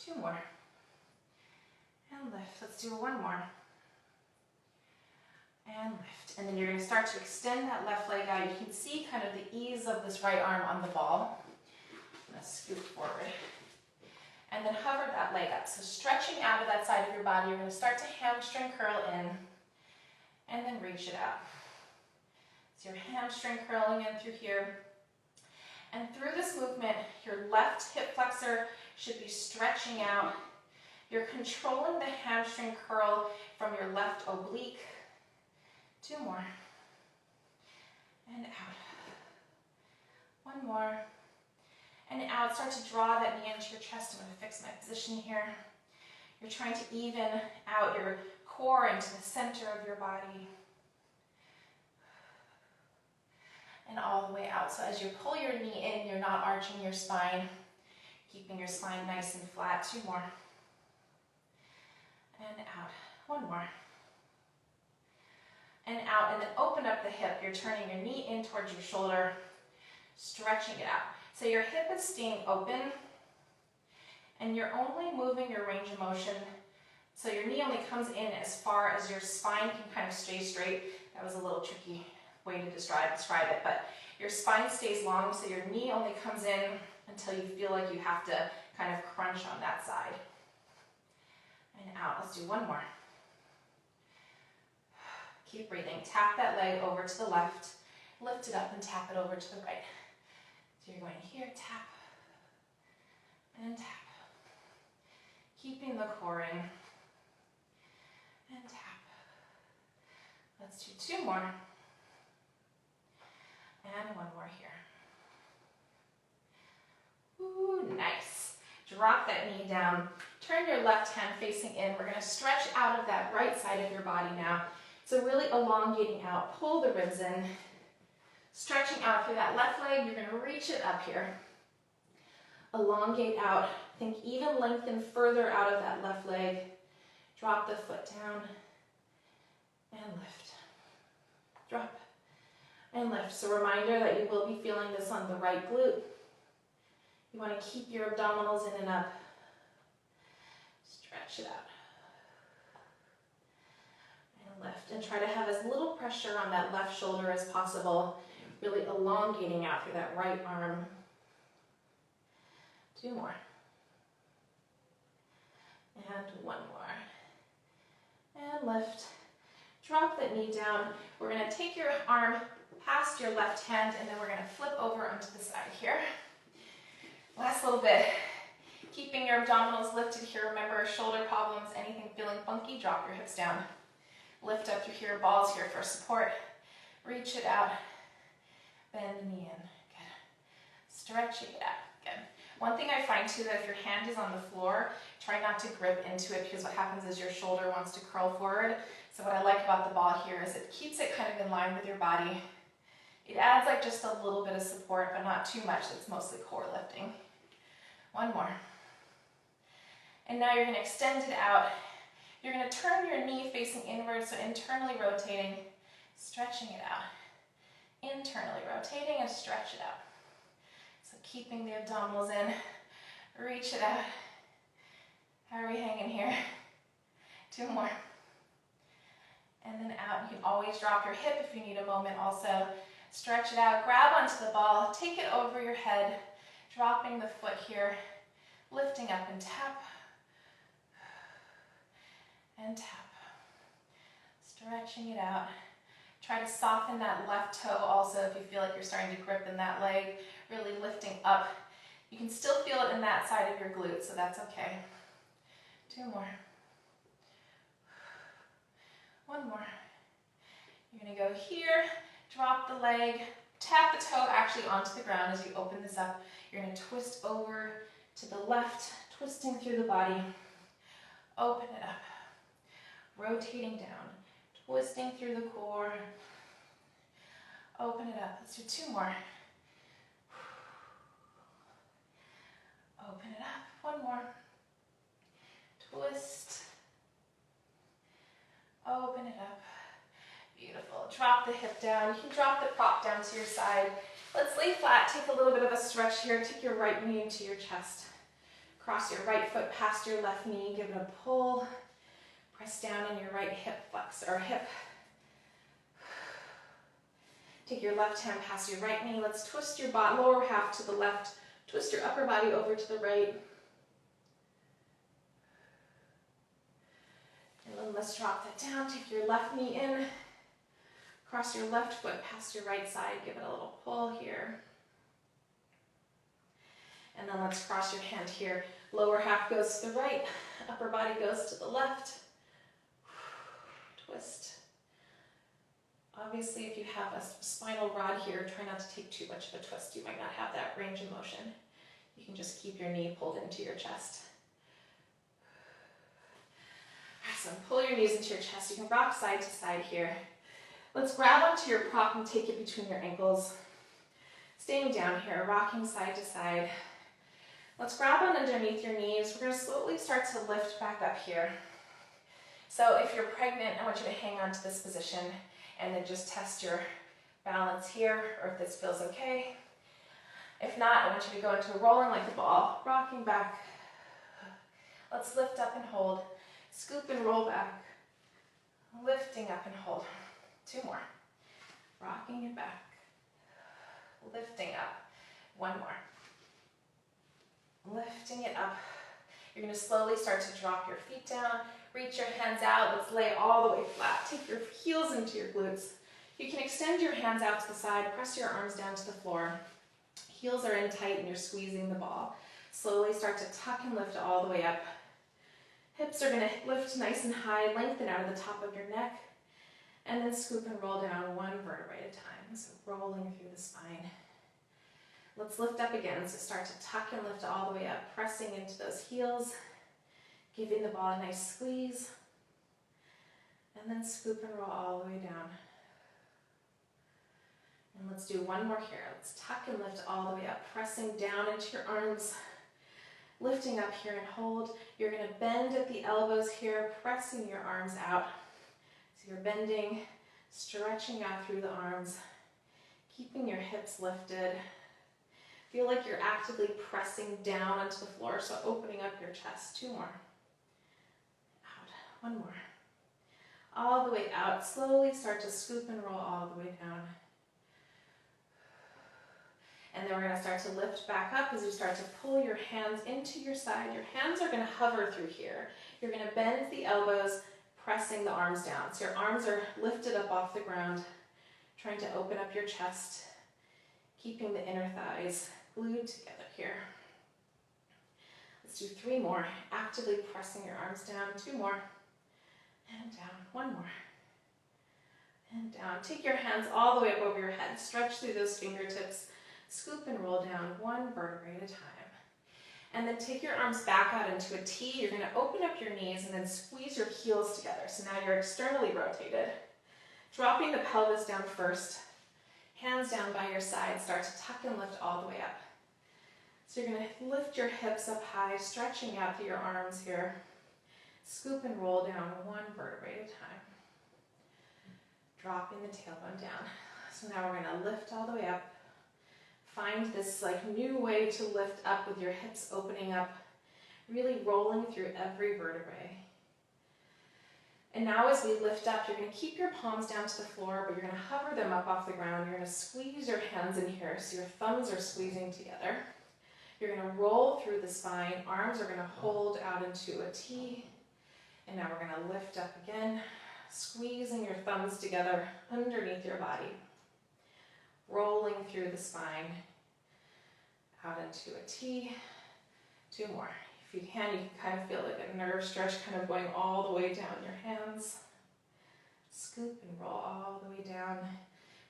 2 more. And lift. Let's do 1 more. And lift. And then you're going to start to extend that left leg out. You can see kind of the ease of this right arm on the ball. Let's scoot forward. And then hover that leg up. So stretching out of that side of your body, you're going to start to hamstring curl in and then reach it out. So your hamstring curling in through here. And through this movement, your left hip flexor should be stretching out. You're controlling the hamstring curl from your left oblique. 2 more. And out. 1 more. And out. Start to draw that knee into your chest. I'm going to fix my position here. You're trying to even out your core into the center of your body. And all the way out. So as you pull your knee in, you're not arching your spine, keeping your spine nice and flat. 2 more. And out. 1 more. And out. And then open up the hip. You're turning your knee in towards your shoulder, stretching it out. So your hip is staying open, and you're only moving your range of motion. So your knee only comes in as far as your spine can kind of stay straight. That was a little tricky way to describe it, but your spine stays long, so your knee only comes in until you feel like you have to kind of crunch on that side. And out. Let's do 1 more. Keep breathing. Tap that leg over to the left, lift it up and tap it over to the right. So you're going here, tap, and tap. Keeping the core in, and tap. Let's do 2 more. And 1 more here. Ooh, nice. Drop that knee down. Turn your left hand facing in. We're going to stretch out of that right side of your body now. So really elongating out. Pull the ribs in. Stretching out through that left leg. You're going to reach it up here. Elongate out. Think even lengthen further out of that left leg. Drop the foot down. And lift. Drop. And lift. So reminder that you will be feeling this on the right glute. You want to keep your abdominals in and up. Stretch it out. And lift. And try to have as little pressure on that left shoulder as possible. Really elongating out through that right arm. 2 more. And 1 more. And lift. Drop that knee down. We're going to take your arm past your left hand, and then we're going to flip over onto the side here. Last little bit. Keeping your abdominals lifted here. Remember, shoulder problems, anything feeling funky, drop your hips down. Lift up through here, balls here for support. Reach it out. Bend the knee in. Good. Stretching it out. Good. One thing I find too, that if your hand is on the floor, try not to grip into it, because what happens is your shoulder wants to curl forward. So what I like about the ball here is it keeps it kind of in line with your body. It adds like just a little bit of support, but not too much. It's mostly core lifting. 1 more. And now you're going to extend it out. You're going to turn your knee facing inward, so internally rotating, stretching it out. Internally rotating and stretch it out. So keeping the abdominals in, reach it out. How are we hanging here? 2 more. And then out. You can always drop your hip if you need a moment also. Stretch it out, grab onto the ball, take it over your head, dropping the foot here, lifting up and tap, and tap. Stretching it out. Try to soften that left toe also if you feel like you're starting to grip in that leg, really lifting up. You can still feel it in that side of your glute, so that's okay. 2 more. 1 more. You're going to go here, drop the leg, tap the toe actually onto the ground as you open this up. You're going to twist over to the left, twisting through the body. Open it up. Rotating down, twisting through the core. Open it up. Let's do 2 more. Open it up. 1 more. Twist. Open it up. Beautiful. Drop the hip down. You can drop the prop down to your side. Let's lay flat. Take a little bit of a stretch here. Take your right knee into your chest. Cross your right foot past your left knee. Give it a pull. Press down in your right hip flex or hip. Take your left hand past your right knee. Let's twist your lower half to the left. Twist your upper body over to the right. And then let's drop that down. Take your left knee in. Cross your left foot past your right side. Give it a little pull here. And then let's cross your hand here. Lower half goes to the right. Upper body goes to the left. Twist. Obviously, if you have a spinal rod here, try not to take too much of a twist. You might not have that range of motion. You can just keep your knee pulled into your chest. Awesome. Pull your knees into your chest. You can rock side to side here. Let's grab onto your prop and take it between your ankles. Staying down here, rocking side to side. Let's grab on underneath your knees. We're going to slowly start to lift back up here. So if you're pregnant, I want you to hang on to this position and then just test your balance here, or if this feels okay. If not, I want you to go into rolling like a ball, rocking back. Let's lift up and hold. Scoop and roll back. Lifting up and hold. 2 more. Rocking it back. Lifting up. 1 more. Lifting it up. You're going to slowly start to drop your feet down. Reach your hands out. Let's lay all the way flat. Take your heels into your glutes. You can extend your hands out to the side. Press your arms down to the floor. Heels are in tight and you're squeezing the ball. Slowly start to tuck and lift all the way up. Hips are going to lift nice and high. Lengthen out of the top of your neck. And then scoop and roll down 1 vertebrae at a time. So rolling through the spine. Let's lift up again. So start to tuck and lift all the way up, pressing into those heels, giving the ball a nice squeeze, and then scoop and roll all the way down. And let's do 1 more here. Let's tuck and lift all the way up, pressing down into your arms, lifting up here and hold. You're going to bend at the elbows here, pressing your arms out. So you're bending, stretching out through the arms, keeping your hips lifted. Feel like you're actively pressing down onto the floor, so opening up your chest. 2 more. Out. 1 more. All the way out. Slowly start to scoop and roll all the way down. And then we're going to start to lift back up as you start to pull your hands into your side. Your hands are going to hover through here. You're going to bend the elbows, pressing the arms down. So your arms are lifted up off the ground, trying to open up your chest, keeping the inner thighs glued together here. Let's do 3 more. Actively pressing your arms down. 2 more. And down. 1 more. And down. Take your hands all the way up over your head. Stretch through those fingertips. Scoop and roll down 1 vertebrae at a time. And then take your arms back out into a T. You're going to open up your knees and then squeeze your heels together. So now you're externally rotated. Dropping the pelvis down first. Hands down by your side, start to tuck and lift all the way up. So you're going to lift your hips up high, stretching out through your arms here. Scoop and roll down 1 vertebrae at a time. Dropping the tailbone down. So now we're going to lift all the way up. Find this new way to lift up with your hips opening up, really rolling through every vertebrae. And now as we lift up, you're going to keep your palms down to the floor, but you're going to hover them up off the ground. You're going to squeeze your hands in here so your thumbs are squeezing together. You're going to roll through the spine. Arms are going to hold out into a T. And now we're going to lift up again, squeezing your thumbs together underneath your body. Rolling through the spine, out into a T. 2 more. If you can kind of feel like a nerve stretch kind of going all the way down your hands. Scoop and roll all the way down.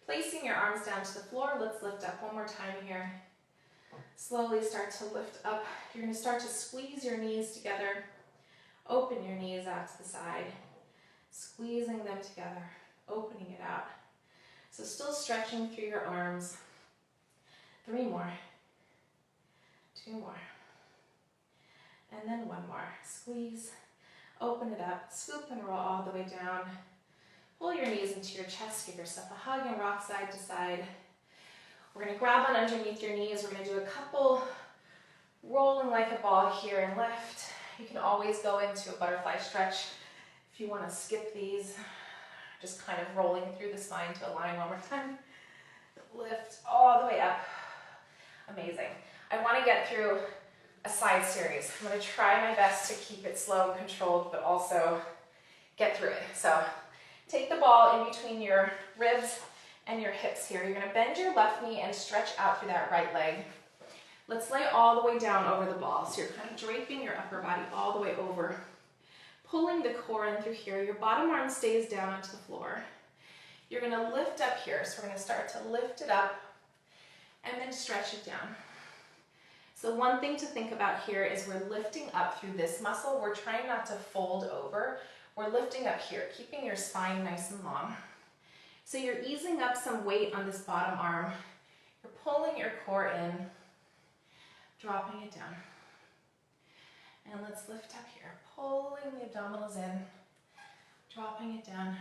Placing your arms down to the floor, let's lift up 1 more time here. Slowly start to lift up. You're going to start to squeeze your knees together. Open your knees out to the side. Squeezing them together, opening it out. So still stretching through your arms. 3 more. 2 more. And then 1 more. Squeeze, open it up, scoop and roll all the way down. Pull your knees into your chest, give yourself a hug and rock side to side. We're going to grab on underneath your knees. We're going to do a couple rolling like a ball here and lift. You can always go into a butterfly stretch if you want to skip these. Just kind of rolling through the spine to align 1 more time. Lift all the way up. Amazing. I want to to get through a side series. I'm going to try my best to keep it slow and controlled, but also get through it. So take the ball in between your ribs and your hips here. You're going to bend your left knee and stretch out through that right leg. Let's lay all the way down over the ball. So you're kind of draping your upper body all the way over, pulling the core in through here. Your bottom arm stays down onto the floor. You're going to lift up here. So we're going to start to lift it up and then stretch it down. So one thing to think about here is we're lifting up through this muscle. We're trying not to fold over. We're lifting up here, keeping your spine nice and long. So you're easing up some weight on this bottom arm. You're pulling your core in, dropping it down. And let's lift up here, pulling the abdominals in, dropping it down.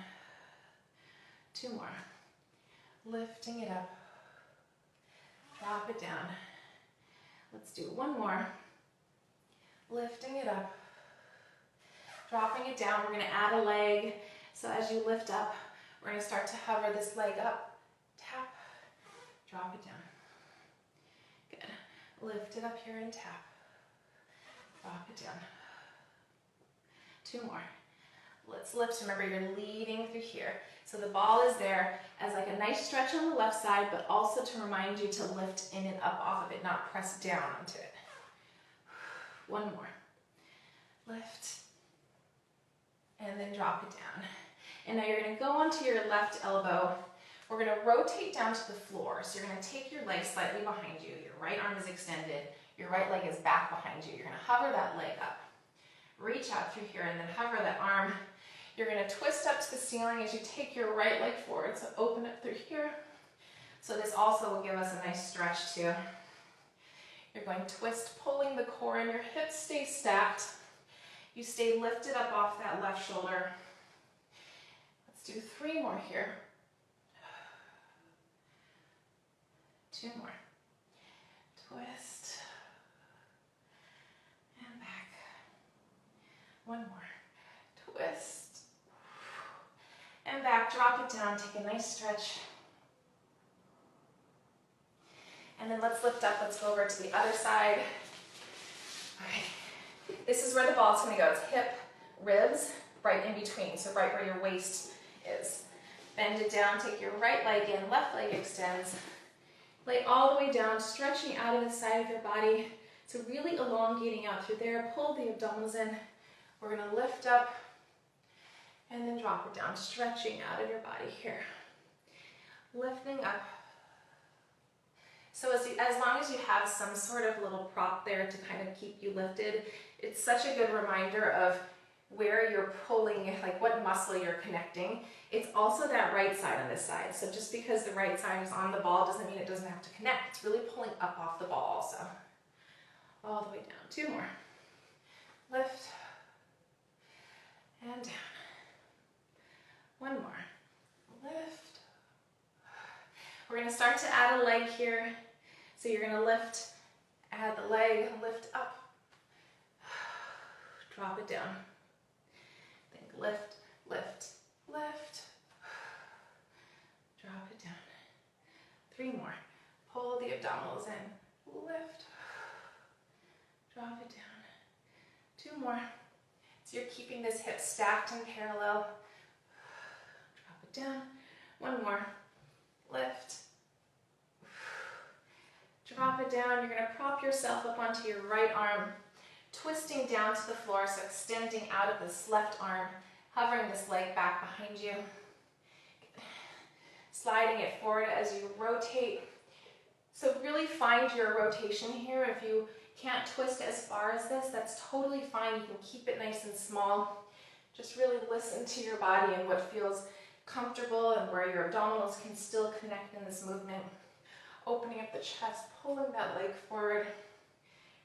2 more. Lifting it up, drop it down. Let's do 1 more. Lifting it up, dropping it down. We're going to add a leg. So as you lift up, we're going to start to hover this leg up, tap, drop it down. Good. Lift it up here and tap, drop it down. 2 more. Let's lift. Remember, you're leading through here. So the ball is there as like a nice stretch on the left side, but also to remind you to lift in and up off of it, not press down onto it. 1 more. Lift. And then drop it down. And now you're going to go onto your left elbow. We're going to rotate down to the floor. So you're going to take your leg slightly behind you. Your right arm is extended. Your right leg is back behind you. You're going to hover that leg up. Reach out through here and then hover that arm. You're going to twist up to the ceiling as you take your right leg forward. So open up through here. So this also will give us a nice stretch too. You're going to twist, pulling the core in. Your hips stay stacked. You stay lifted up off that left shoulder. Let's do 3 more here. 2 more. Twist. And back. 1 more. Twist. And back, drop it down, take a nice stretch. And then let's lift up, let's go over to the other side. Okay, this is where the ball's gonna go. It's hip, ribs, right in between, so right where your waist is. Bend it down, take your right leg in, left leg extends. Lay all the way down, stretching out of the side of your body. So really elongating out through there, pull the abdominals in. We're gonna lift up, and then drop it down, stretching out of your body here. Lifting up. So as long as you have some sort of little prop there to kind of keep you lifted, it's such a good reminder of where you're pulling, like what muscle you're connecting. It's also that right side on this side. So just because the right side is on the ball doesn't mean it doesn't have to connect. It's really pulling up off the ball also. All the way down. 2 more. Lift. And down. 1 more. Lift. We're going to start to add a leg here. So you're going to lift, add the leg, lift up, drop it down. Think lift, lift, lift, drop it down. 3 more. Pull the abdominals in, lift, drop it down. 2 more. So you're keeping this hip stacked and parallel. Drop it down. 1 more. Lift. Drop it down. You're going to prop yourself up onto your right arm, twisting down to the floor, so extending out of this left arm, hovering this leg back behind you. Sliding it forward as you rotate. So really find your rotation here. If you can't twist as far as this, that's totally fine. You can keep it nice and small. Just really listen to your body and what feels comfortable and where your abdominals can still connect in this movement. Opening up the chest, pulling that leg forward.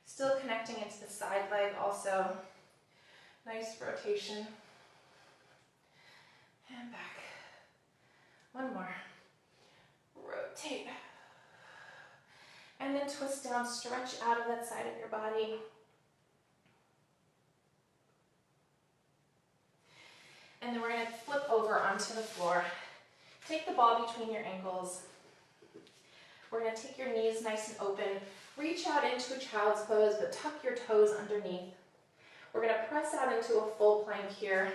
Still connecting into the side leg also. Nice rotation. And back. 1 more. Rotate. And then twist down, stretch out of that side of your body. And then we're going to flip over onto the floor. Take the ball between your ankles. We're gonna take your knees nice and open. Reach out into a child's pose, but tuck your toes underneath. We're gonna press out into a full plank here.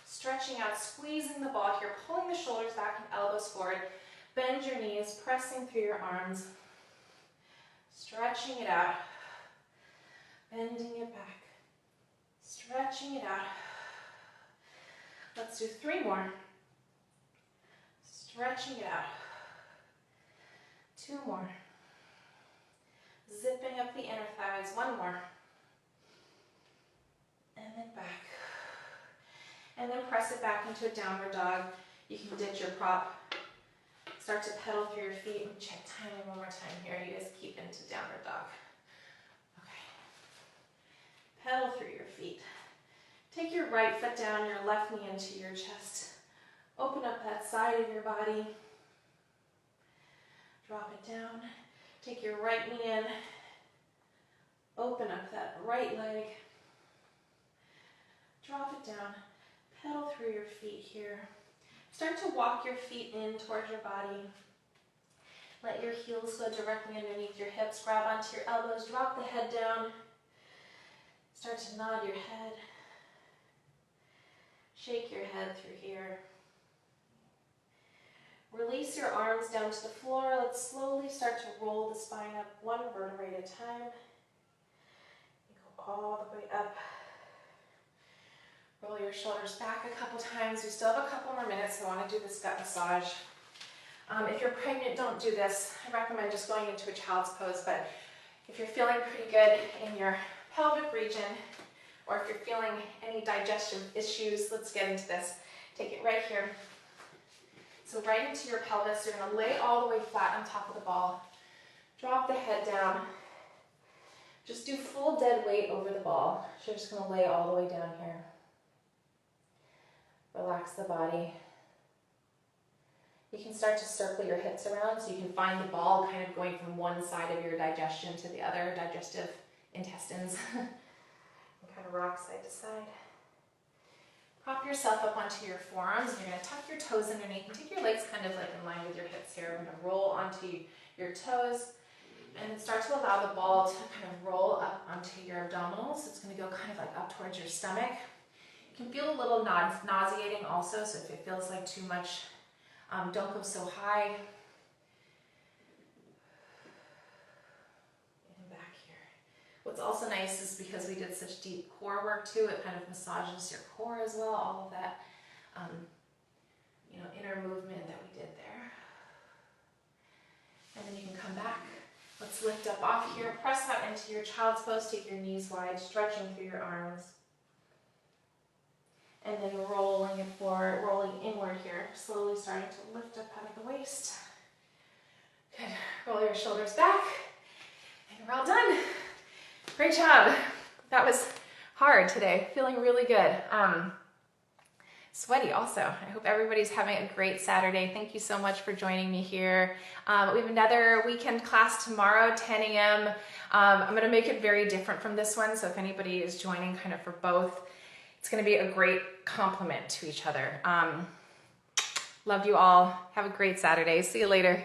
Stretching out, squeezing the ball here, pulling the shoulders back and elbows forward. Bend your knees, pressing through your arms. Stretching it out. Bending it back. Stretching it out. Let's do 3 more. Stretching it out. 2 more. Zipping up the inner thighs. 1 more. And then back. And then press it back into a downward dog. You can ditch your prop. Start to pedal through your feet. And check timing one more time here. You guys keep into downward dog. Okay. Pedal through your feet. Take your right foot down, your left knee into your chest. Open up that side of your body. Drop it down. Take your right knee in. Open up that right leg. Drop it down. Pedal through your feet here. Start to walk your feet in towards your body. Let your heels go directly underneath your hips. Grab onto your elbows. Drop the head down. Start to nod your head. Shake your head through here. Release your arms down to the floor. Let's slowly start to roll the spine up 1 vertebrae at a time. You go all the way up. Roll your shoulders back a couple times. We still have a couple more minutes, so I want to do this gut massage. If you're pregnant, don't do this. I recommend just going into a child's pose, but if you're feeling pretty good in your pelvic region, or if you're feeling any digestion issues, let's get into this. Take it right here. So right into your pelvis, you're gonna lay all the way flat on top of the ball. Drop the head down. Just do full dead weight over the ball. So you're just gonna lay all the way down here. Relax the body. You can start to circle your hips around so you can find the ball kind of going from one side of your digestion to the other, digestive intestines. And kind of rock side to side. Prop yourself up onto your forearms, and you're going to tuck your toes underneath and take your legs kind of like in line with your hips here. We're going to roll onto your toes and then start to allow the ball to kind of roll up onto your abdominals. It's going to go kind of like up towards your stomach. You can feel a little nauseating also, so if it feels like too much, don't go so high. And back here. What's also nice is because we did such deep core work too, it kind of massages your core as well, all of that inner movement that we did there. And then you can come back. Let's lift up off here, press out into your child's pose, take your knees wide, stretching through your arms. And then rolling it forward, rolling inward here, slowly starting to lift up out of the waist. Good. Roll your shoulders back, and we're all done. Great job. That was hard today. Feeling really good. Sweaty also. I hope everybody's having a great Saturday. Thank you so much for joining me here. We have another weekend class tomorrow, 10 a.m. I'm going to make it very different from this one, so if anybody is joining kind of for both, it's going to be a great complement to each other. Love you all. Have a great Saturday. See you later.